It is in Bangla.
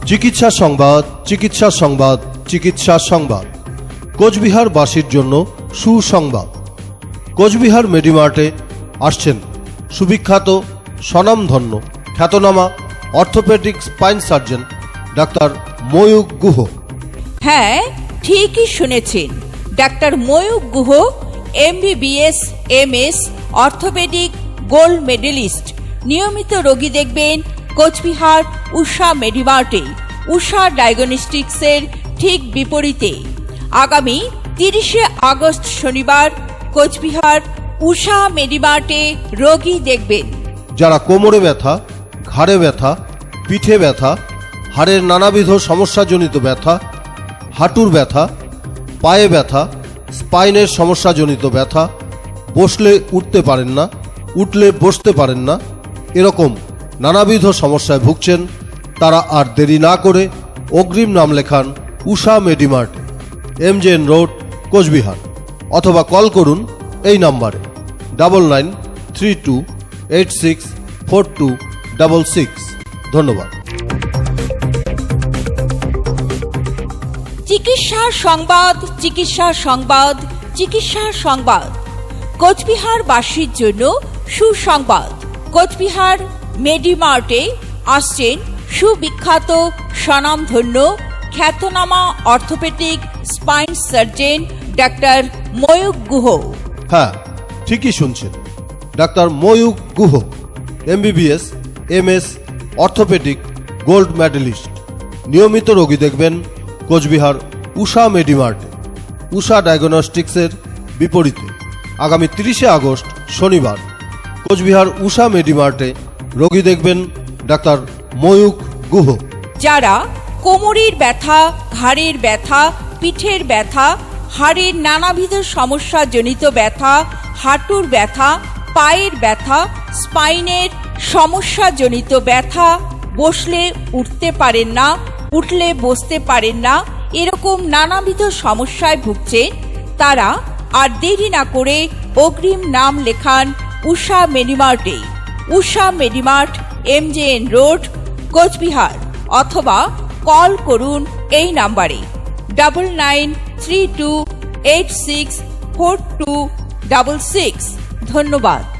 চিকিৎসা সংবাদ, চিকিৎসা সংবাদ, চিকিৎসা সংবাদ। কোচবিহারবাসীর জন্য সুসংবাদ। কোচবিহার মেডিমার্টে আসছেন সুবিখ্যাত, স্বনামধন্য, খ্যাতনামা orthopaedic spine surgeon doctor Mayukh Guha. হ্যাঁ, ঠিকই শুনেছেন। Doctor Mayukh Guha MBBS MS orthopaedic gold medallist. নিয়মিত রোগী দেখবেন কোচবিহার উষা মেডিমার্টে। উষা ডায়াগনস্টিক্সের ঠিক বিপরীতে। আগামী 30শে আগস্ট শনিবার কোচবিহার উষা মেডিমার্টে রোগী দেখবেন যারা কোমরে ব্যথা, ঘাড়ে ব্যথা, পিঠে ব্যথা, হাড়ের নানাবিধ সমস্যাজনিত ব্যথা, হাঁটুর ব্যথা, পায়ে ব্যথা, স্পাইনের সমস্যাজনিত ব্যথা, বসলে উঠতে পারেন না, উঠলে বসতে পারেন না, এরকম নানাবিধ সমস্যায় ভুগছেন, তারা আর দেরি না করে অগ্রিম নাম লেখান উষা মেডিমার্টে, MJN রোড, কোচবিহার। অথবা কল করুন এই নাম্বারে 9932864266। ধন্যবাদ। চিকিৎসা সংবাদ, চিকিৎসা সংবাদ, চিকিৎসা সংবাদ। কোচবিহারবাসীর জন্য সুসংবাদ। কোচবিহার মেডিমার্টে আসছেন সুবিখ্যাত, স্বনামধন্য, খ্যাতনামা orthopaedic spine surgeon doctor Mayukh Guha. হ্যাঁ, ঠিকই শুনছেন। Doctor Mayukh Guha MBBS MS orthopaedic gold medallist. নিয়মিত রোগী দেখবেন কোচবিহার উষা মেডিমার্টে, উষা ডায়াগনস্টিক্সের বিপরীতে। আগামী 30শে আগস্ট শনিবার কোচবিহার উষা মেডিমার্টে রোগী দেখবেন ডাক্তার ময়ূক গুহ। যারা কোমরের ব্যথা, ঘাড়ের ব্যথা, পিঠের ব্যথা, হাড়ের নানাবিধ সমস্যাজনিত ব্যথা, হাঁটুর ব্যথা, পায়ের ব্যথা, স্পাইনের সমস্যাজনিত ব্যথা, বসলে উঠতে পারেন না, উঠলে বসতে পারেন না, এরকম নানাবিধ সমস্যায় ভুগছেন, তারা আর দেরি না করে অগ্রিম নাম লেখান উষা মেডিমার্টে। উষা মেডিমার্ট, MJN রোড, কোচবিহার। অথবা কল করুন এই নাম্বারে 9932864266। ধন্যবাদ।